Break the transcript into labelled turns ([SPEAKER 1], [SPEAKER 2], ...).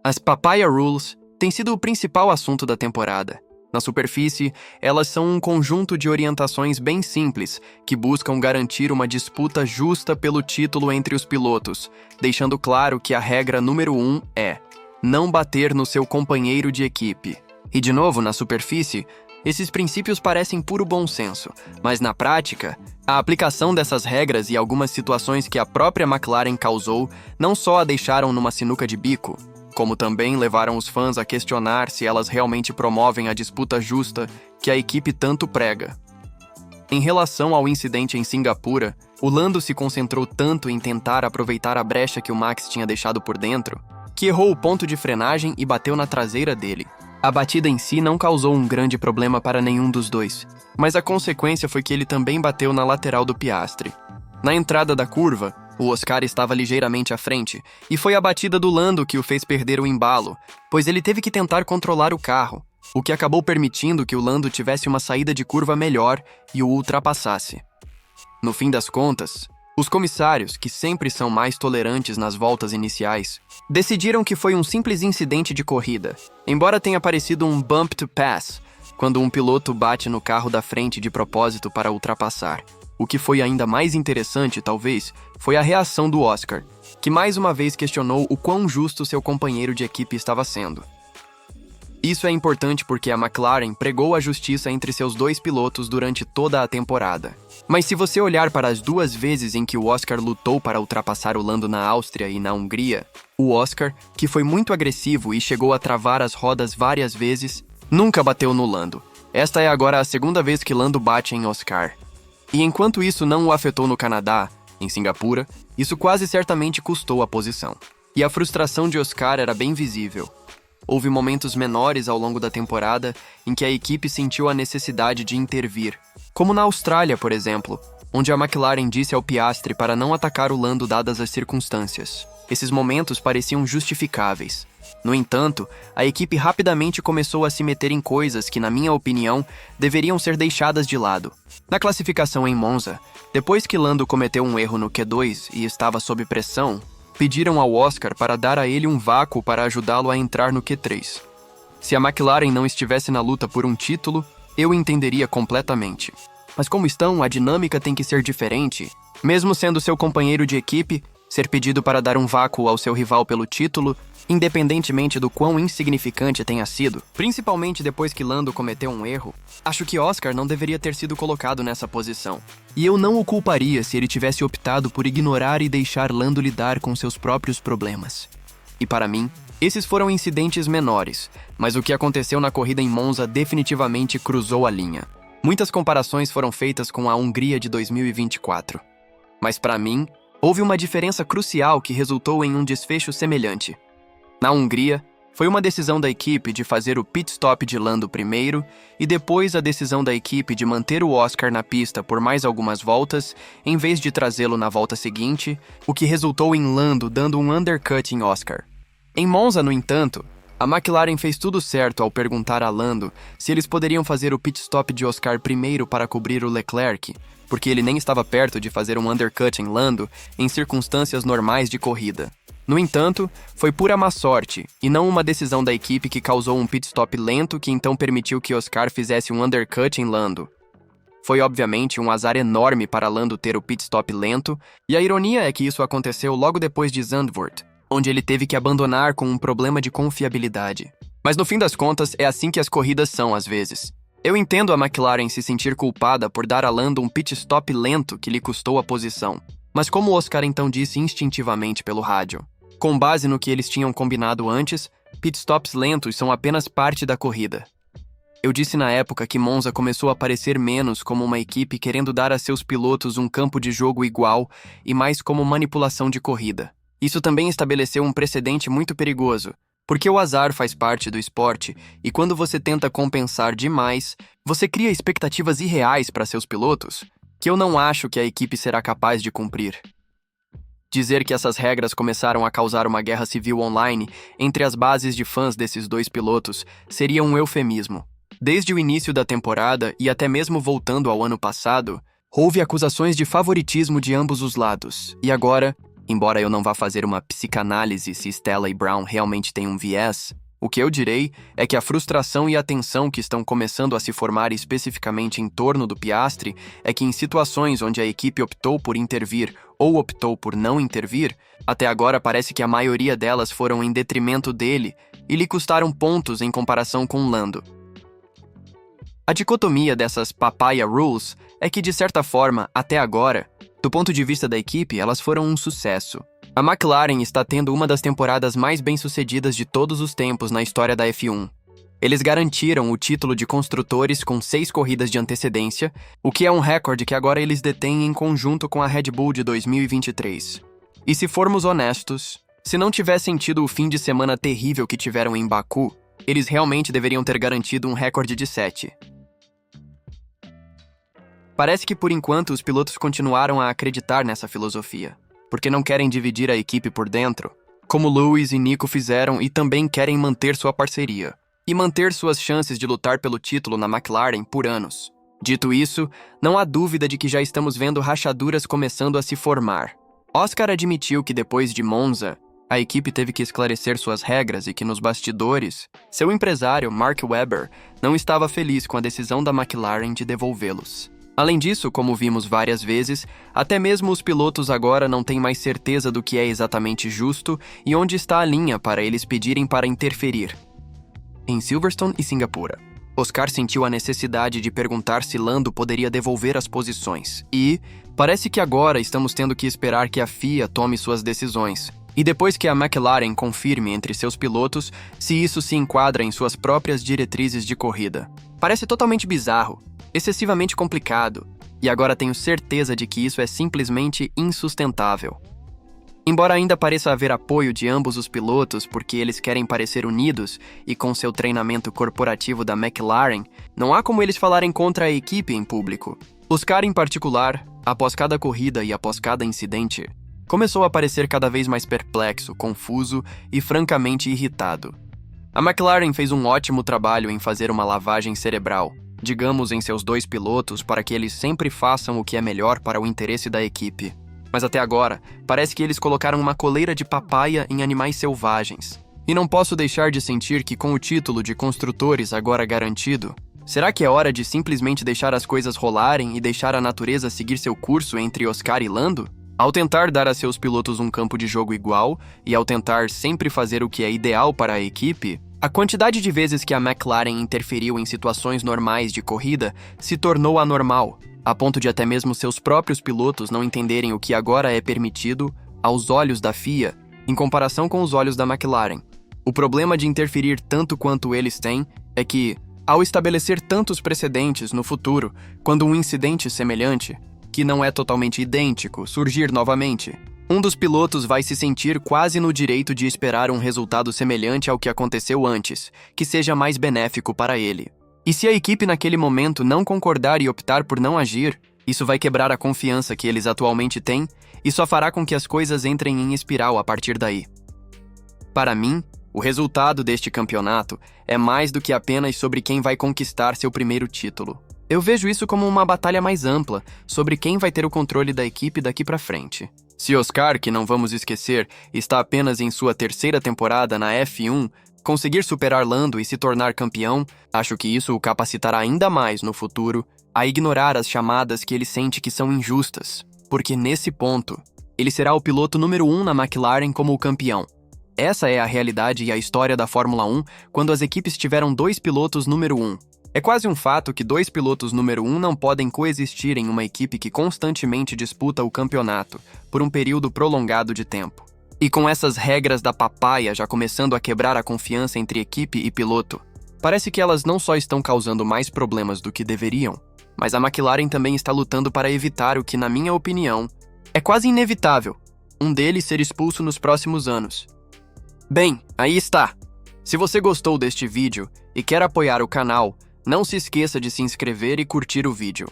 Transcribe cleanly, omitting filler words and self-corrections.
[SPEAKER 1] As Papaya Rules têm sido o principal assunto da temporada. Na superfície, elas são um conjunto de orientações bem simples que buscam garantir uma disputa justa pelo título entre os pilotos, deixando claro que a regra número 1 é não bater no seu companheiro de equipe. E de novo, na superfície, esses princípios parecem puro bom senso, mas na prática, a aplicação dessas regras e algumas situações que a própria McLaren causou não só a deixaram numa sinuca de bico, como também levaram os fãs a questionar se elas realmente promovem a disputa justa que a equipe tanto prega. Em relação ao incidente em Singapura, o Lando se concentrou tanto em tentar aproveitar a brecha que o Max tinha deixado por dentro, que errou o ponto de frenagem e bateu na traseira dele. A batida em si não causou um grande problema para nenhum dos dois, mas a consequência foi que ele também bateu na lateral do Piastri. Na entrada da curva, o Oscar estava ligeiramente à frente, e foi a batida do Lando que o fez perder o embalo, pois ele teve que tentar controlar o carro, o que acabou permitindo que o Lando tivesse uma saída de curva melhor e o ultrapassasse. No fim das contas, os comissários, que sempre são mais tolerantes nas voltas iniciais, decidiram que foi um simples incidente de corrida, embora tenha parecido um bump to pass, quando um piloto bate no carro da frente de propósito para ultrapassar. O que foi ainda mais interessante, talvez, foi a reação do Oscar, que mais uma vez questionou o quão justo seu companheiro de equipe estava sendo. Isso é importante porque a McLaren pregou a justiça entre seus dois pilotos durante toda a temporada. Mas se você olhar para as duas vezes em que o Oscar lutou para ultrapassar o Lando na Áustria e na Hungria, o Oscar, que foi muito agressivo e chegou a travar as rodas várias vezes, nunca bateu no Lando. Esta é agora a segunda vez que Lando bate em Oscar. E enquanto isso não o afetou no Canadá, em Singapura, isso quase certamente custou a posição. E a frustração de Oscar era bem visível. Houve momentos menores ao longo da temporada em que a equipe sentiu a necessidade de intervir, como na Austrália, por exemplo, onde a McLaren disse ao Piastri para não atacar o Lando dadas as circunstâncias. Esses momentos pareciam justificáveis. No entanto, a equipe rapidamente começou a se meter em coisas que, na minha opinião, deveriam ser deixadas de lado. Na classificação em Monza, depois que Lando cometeu um erro no Q2 e estava sob pressão, pediram ao Oscar para dar a ele um vácuo para ajudá-lo a entrar no Q3. Se a McLaren não estivesse na luta por um título, eu entenderia completamente. Mas como estão, a dinâmica tem que ser diferente. Mesmo sendo seu companheiro de equipe, ser pedido para dar um vácuo ao seu rival pelo título, independentemente do quão insignificante tenha sido, principalmente depois que Lando cometeu um erro, acho que Oscar não deveria ter sido colocado nessa posição. E eu não o culparia se ele tivesse optado por ignorar e deixar Lando lidar com seus próprios problemas. E para mim, esses foram incidentes menores, mas o que aconteceu na corrida em Monza definitivamente cruzou a linha. Muitas comparações foram feitas com a Hungria de 2024. Mas para mim, houve uma diferença crucial que resultou em um desfecho semelhante. Na Hungria, foi uma decisão da equipe de fazer o pit stop de Lando primeiro e depois a decisão da equipe de manter o Oscar na pista por mais algumas voltas, em vez de trazê-lo na volta seguinte, o que resultou em Lando dando um undercut em Oscar. Em Monza, no entanto, a McLaren fez tudo certo ao perguntar a Lando se eles poderiam fazer o pit stop de Oscar primeiro para cobrir o Leclerc, porque ele nem estava perto de fazer um undercut em Lando em circunstâncias normais de corrida. No entanto, foi pura má sorte, e não uma decisão da equipe que causou um pit stop lento que então permitiu que Oscar fizesse um undercut em Lando. Foi obviamente um azar enorme para Lando ter o pit stop lento, e a ironia é que isso aconteceu logo depois de Zandvoort, onde ele teve que abandonar com um problema de confiabilidade. Mas no fim das contas, é assim que as corridas são às vezes. Eu entendo a McLaren se sentir culpada por dar a Lando um pit stop lento que lhe custou a posição, mas como Oscar então disse instintivamente pelo rádio, com base no que eles tinham combinado antes, pitstops lentos são apenas parte da corrida. Eu disse na época que Monza começou a parecer menos como uma equipe querendo dar a seus pilotos um campo de jogo igual e mais como manipulação de corrida. Isso também estabeleceu um precedente muito perigoso, porque o azar faz parte do esporte e quando você tenta compensar demais, você cria expectativas irreais para seus pilotos, que eu não acho que a equipe será capaz de cumprir. Dizer que essas regras começaram a causar uma guerra civil online entre as bases de fãs desses dois pilotos seria um eufemismo. Desde o início da temporada e até mesmo voltando ao ano passado, houve acusações de favoritismo de ambos os lados, e agora, Embora eu não vá fazer uma psicanálise se Stella e Brown realmente têm um viés, o que eu direi é que a frustração e a tensão que estão começando a se formar especificamente em torno do Piastri é que em situações onde a equipe optou por intervir ou optou por não intervir, até agora parece que a maioria delas foram em detrimento dele e lhe custaram pontos em comparação com Lando. A dicotomia dessas papaya rules é que, de certa forma, até agora, do ponto de vista da equipe, elas foram um sucesso. A McLaren está tendo uma das temporadas mais bem-sucedidas de todos os tempos na história da F1. Eles garantiram o título de construtores com 6 corridas de antecedência, o que é um recorde que agora eles detêm em conjunto com a Red Bull de 2023. E se formos honestos, se não tivessem tido o fim de semana terrível que tiveram em Baku, eles realmente deveriam ter garantido um recorde de 7. Parece que por enquanto os pilotos continuaram a acreditar nessa filosofia, porque não querem dividir a equipe por dentro, como Lewis e Nico fizeram, e também querem manter sua parceria e manter suas chances de lutar pelo título na McLaren por anos. Dito isso, não há dúvida de que já estamos vendo rachaduras começando a se formar. Oscar admitiu que depois de Monza, a equipe teve que esclarecer suas regras e que nos bastidores, seu empresário, Mark Webber, não estava feliz com a decisão da McLaren de devolvê-los. Além disso, como vimos várias vezes, até mesmo os pilotos agora não têm mais certeza do que é exatamente justo e onde está a linha para eles pedirem para interferir. Em Silverstone e Singapura, Oscar sentiu a necessidade de perguntar se Lando poderia devolver as posições. E parece que agora estamos tendo que esperar que a FIA tome suas decisões. E depois que a McLaren confirme entre seus pilotos se isso se enquadra em suas próprias diretrizes de corrida. Parece totalmente bizarro, excessivamente complicado, e agora tenho certeza de que isso é simplesmente insustentável. Embora ainda pareça haver apoio de ambos os pilotos porque eles querem parecer unidos e com seu treinamento corporativo da McLaren, não há como eles falarem contra a equipe em público. Oscar, em particular, após cada corrida e após cada incidente, começou a parecer cada vez mais perplexo, confuso e francamente irritado. A McLaren fez um ótimo trabalho em fazer uma lavagem cerebral, digamos em seus 2 pilotos, para que eles sempre façam o que é melhor para o interesse da equipe. Mas até agora, parece que eles colocaram uma coleira de papaya em animais selvagens. E não posso deixar de sentir que com o título de construtores agora garantido, será que é hora de simplesmente deixar as coisas rolarem e deixar a natureza seguir seu curso entre Oscar e Lando? Ao tentar dar a seus pilotos um campo de jogo igual e ao tentar sempre fazer o que é ideal para a equipe, a quantidade de vezes que a McLaren interferiu em situações normais de corrida se tornou anormal, a ponto de até mesmo seus próprios pilotos não entenderem o que agora é permitido aos olhos da FIA em comparação com os olhos da McLaren. O problema de interferir tanto quanto eles têm é que, ao estabelecer tantos precedentes no futuro, quando um incidente semelhante, que não é totalmente idêntico, surgir novamente, um dos pilotos vai se sentir quase no direito de esperar um resultado semelhante ao que aconteceu antes, que seja mais benéfico para ele. E se a equipe naquele momento não concordar e optar por não agir, isso vai quebrar a confiança que eles atualmente têm e só fará com que as coisas entrem em espiral a partir daí. Para mim, o resultado deste campeonato é mais do que apenas sobre quem vai conquistar seu primeiro título. Eu vejo isso como uma batalha mais ampla sobre quem vai ter o controle da equipe daqui para frente. Se Oscar, que não vamos esquecer, está apenas em sua 3ª temporada na F1, conseguir superar Lando e se tornar campeão, acho que isso o capacitará ainda mais no futuro a ignorar as chamadas que ele sente que são injustas, porque nesse ponto, ele será o piloto número 1 na McLaren como o campeão. Essa é a realidade e a história da Fórmula 1 quando as equipes tiveram 2 pilotos número 1. É quase um fato que 2 pilotos número 1 não podem coexistir em uma equipe que constantemente disputa o campeonato por um período prolongado de tempo. E com essas regras da papaya já começando a quebrar a confiança entre equipe e piloto, parece que elas não só estão causando mais problemas do que deveriam, mas a McLaren também está lutando para evitar o que, na minha opinião, é quase inevitável, um deles ser expulso nos próximos anos. Bem, aí está! Se você gostou deste vídeo e quer apoiar o canal, não se esqueça de se inscrever e curtir o vídeo.